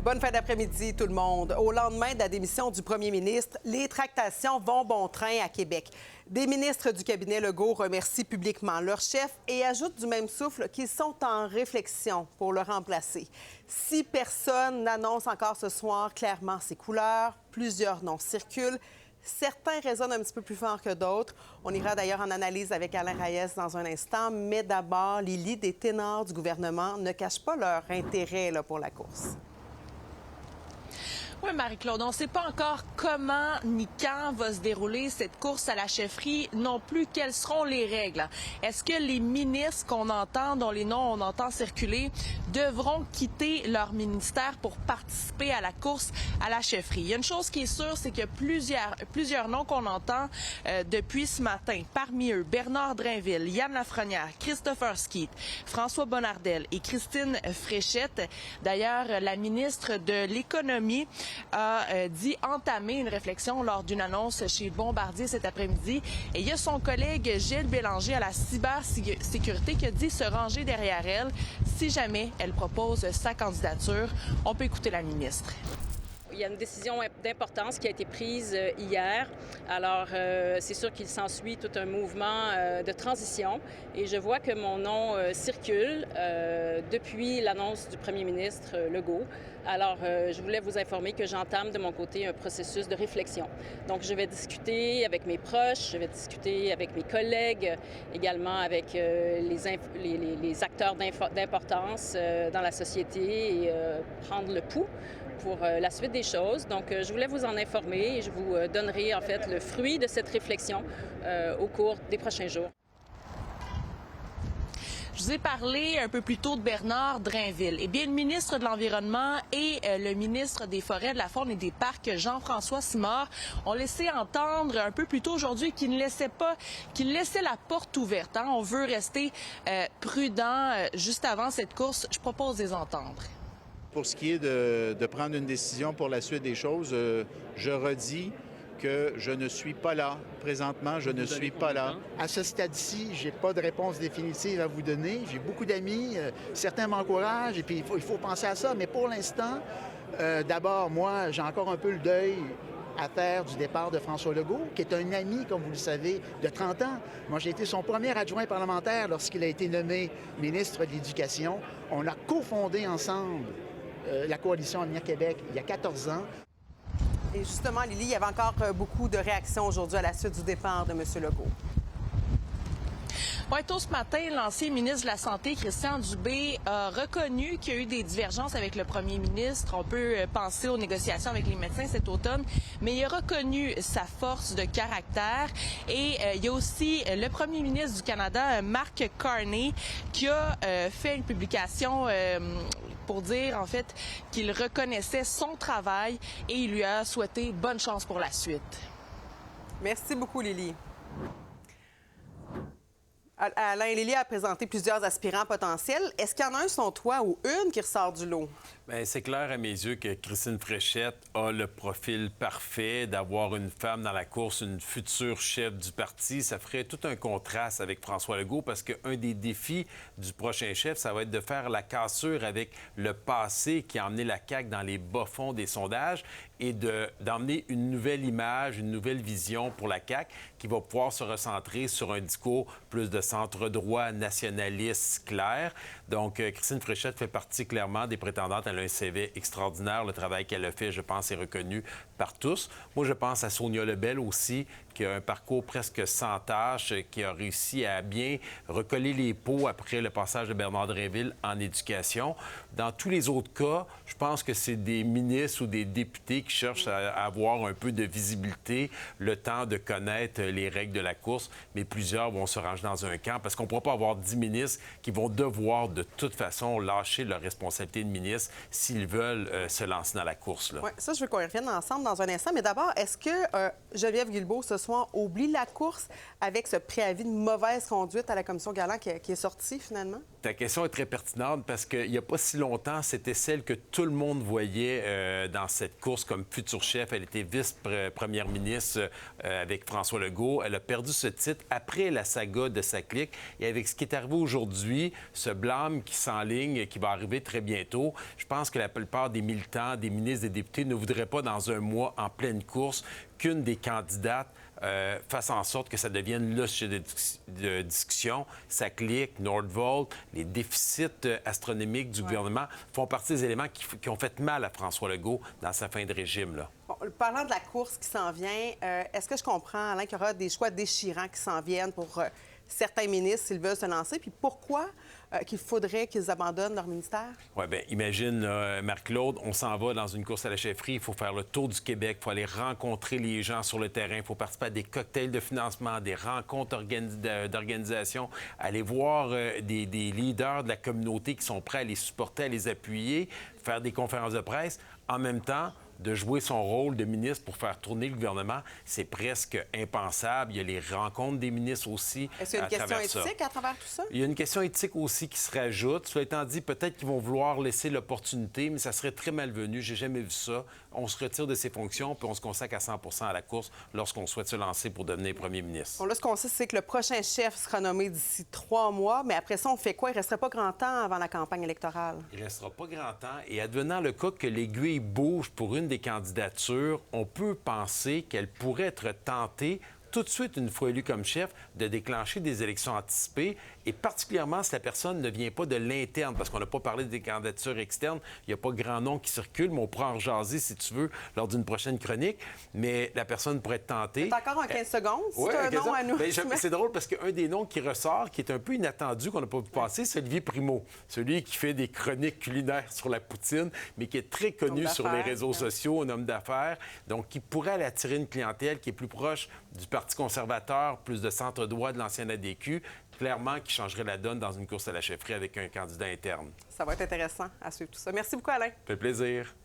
Bonne fin d'après-midi, tout le monde. Au lendemain de la démission du premier ministre, les tractations vont bon train à Québec. Des ministres du cabinet Legault remercient publiquement leur chef et ajoutent du même souffle qu'ils sont en réflexion pour le remplacer. Si personne n'annonce encore ce soir clairement ses couleurs, plusieurs noms circulent. Certains résonnent un petit peu plus fort que d'autres. On ira d'ailleurs en analyse avec Alain Reyes dans un instant. Mais d'abord, Lily, des ténors du gouvernement ne cachent pas leur intérêt pour la course. Oui, Marie-Claude, on ne sait pas encore comment ni quand va se dérouler cette course à la chefferie, non plus quelles seront les règles. Est-ce que les ministres qu'on entend, dont les noms on entend circuler, devront quitter leur ministère pour participer à la course à la chefferie? Il y a une chose qui est sûre, c'est que plusieurs noms qu'on entend depuis ce matin, parmi eux, Bernard Drainville, Yann Lafrenière, Christopher Skeet, François Bonnardel et Christine Fréchette. D'ailleurs, la ministre de l'Économie a dit entamer une réflexion lors d'une annonce chez Bombardier cet après-midi. Et il y a son collègue Gilles Bélanger à la cybersécurité qui a dit se ranger derrière elle si jamais elle propose sa candidature. On peut écouter la ministre. Il y a une décision d'importance qui a été prise hier. Alors, c'est sûr qu'il s'ensuit tout un mouvement de transition. Et je vois que mon nom circule depuis l'annonce du premier ministre Legault. Alors, je voulais vous informer que j'entame de mon côté un processus de réflexion. Donc, je vais discuter avec mes proches, je vais discuter avec mes collègues, également avec les acteurs d'importance dans la société et prendre le pouls pour la suite des choses. Donc, je voulais vous en informer et je vous donnerai en fait le fruit de cette réflexion au cours des prochains jours. Je vous ai parlé un peu plus tôt de Bernard Drainville. Eh bien, le ministre de l'Environnement et le ministre des Forêts, de la Faune et des Parcs, Jean-François Simard, ont laissé entendre un peu plus tôt aujourd'hui qu'ils laissaient la porte ouverte. On veut rester prudent juste avant cette course. Je propose de les entendre. Pour ce qui est de prendre une décision pour la suite des choses, je redis que je ne suis pas là. Présentement, je ne suis pas là. À ce stade-ci, je n'ai pas de réponse définitive à vous donner. J'ai beaucoup d'amis, certains m'encouragent, et puis il faut penser à ça. Mais pour l'instant, d'abord, moi, j'ai encore un peu le deuil à faire du départ de François Legault, qui est un ami, comme vous le savez, de 30 ans. Moi, j'ai été son premier adjoint parlementaire lorsqu'il a été nommé ministre de l'Éducation. On a cofondé ensemble la coalition Avenir Québec il y a 14 ans. Et justement, Lily, il y avait encore beaucoup de réactions aujourd'hui à la suite du départ de M. Legault. Oui, tôt ce matin, l'ancien ministre de la Santé, Christian Dubé, a reconnu qu'il y a eu des divergences avec le premier ministre. On peut penser aux négociations avec les médecins cet automne, mais il a reconnu sa force de caractère. Et il y a aussi le premier ministre du Canada, Mark Carney, qui a fait une publication pour dire, en fait, qu'il reconnaissait son travail et il lui a souhaité bonne chance pour la suite. Merci beaucoup, Lily. Alain et Lily a présenté plusieurs aspirants potentiels. Est-ce qu'il y en a un, selon toi, ou une qui ressort du lot? Bien, c'est clair à mes yeux que Christine Fréchette a le profil parfait d'avoir une femme dans la course, une future chef du parti. Ça ferait tout un contraste avec François Legault parce qu'un des défis du prochain chef, ça va être de faire la cassure avec le passé qui a emmené la CAQ dans les bas-fonds des sondages et d'emmener une nouvelle image, une nouvelle vision pour la CAQ qui va pouvoir se recentrer sur un discours plus de centre-droit, nationaliste, clair. Donc, Christine Fréchette fait partie clairement des prétendantes. Elle a un CV extraordinaire. Le travail qu'elle a fait, je pense, est reconnu par tous. Moi, je pense à Sonia Lebel aussi, qui a un parcours presque sans tâche, qui a réussi à bien recoller les pots après le passage de Bernard Drainville en éducation. Dans tous les autres cas, je pense que c'est des ministres ou des députés qui cherchent à avoir un peu de visibilité, le temps de connaître les règles de la course, mais plusieurs vont se ranger dans un camp parce qu'on ne pourra pas avoir 10 ministres qui vont devoir de toute façon lâcher leur responsabilité de ministre s'ils veulent se lancer dans la course. Oui, ça, je veux qu'on y revienne ensemble dans un instant. Mais d'abord, est-ce que Geneviève Guilbeault, ce Swan oublie la course avec ce préavis de mauvaise conduite à la commission Garland qui est sorti finalement? Ta question est très pertinente parce qu'il n'y a pas si longtemps, c'était celle que tout le monde voyait dans cette course comme futur chef. Elle était vice-première ministre avec François Legault. Elle a perdu ce titre après la saga de sa clique. Et avec ce qui est arrivé aujourd'hui, ce blâme qui s'enligne, qui va arriver très bientôt, je pense que la plupart des militants, des ministres, des députés ne voudraient pas dans un mois en pleine course qu'une des candidates fasse en sorte que ça devienne le sujet de discussion. Ça clique, Nordvolt, les déficits astronomiques du gouvernement font partie des éléments qui ont fait mal à François Legault dans sa fin de régime. Là. Bon, parlant de la course qui s'en vient, est-ce que je comprends, Alain, qu'il y aura des choix déchirants qui s'en viennent pour certains ministres s'ils veulent se lancer? Puis pourquoi qu'il faudrait qu'ils abandonnent leur ministère? Oui, bien, imagine, Marc-Claude, on s'en va dans une course à la chefferie, il faut faire le tour du Québec, il faut aller rencontrer les gens sur le terrain, il faut participer à des cocktails de financement, des rencontres d'organisation, aller voir des leaders de la communauté qui sont prêts à les supporter, à les appuyer, faire des conférences de presse. En même temps, de jouer son rôle de ministre pour faire tourner le gouvernement, c'est presque impensable. Il y a les rencontres des ministres aussi. Est-ce qu'il y a une question éthique à travers tout ça? Il y a une question éthique aussi qui se rajoute. Cela étant dit, peut-être qu'ils vont vouloir laisser l'opportunité, mais ça serait très malvenu. J'ai jamais vu ça. On se retire de ses fonctions puis on se consacre à 100 % à la course lorsqu'on souhaite se lancer pour devenir premier ministre. Bon, là, ce qu'on sait, c'est que le prochain chef sera nommé d'ici 3 mois, mais après ça, on fait quoi? Il ne resterait pas grand temps avant la campagne électorale. Il ne restera pas grand temps. Et advenant le cas que l'aiguille bouge pour une des candidatures, on peut penser qu'elle pourrait être tentée tout de suite, une fois élue comme chef, de déclencher des élections anticipées, et particulièrement si la personne ne vient pas de l'interne, parce qu'on n'a pas parlé des candidatures externes, il n'y a pas grand nom qui circule, mais on pourra en rejaser, si tu veux, lors d'une prochaine chronique, mais la personne pourrait être tentée. C'est encore en 15 secondes, c'est un nom à nous. C'est drôle parce qu'un des noms qui ressort, qui est un peu inattendu, qu'on n'a pas vu passer, c'est Olivier Primo, celui qui fait des chroniques culinaires sur la poutine, mais qui est très connu sur les réseaux sociaux, un homme d'affaires, donc qui pourrait aller attirer une clientèle qui est plus proche du Parti conservateur, plus de centre-droit de l'ancienne ADQ, clairement qui changerait la donne dans une course à la chefferie avec un candidat interne. Ça va être intéressant à suivre tout ça. Merci beaucoup, Alain. Ça fait plaisir.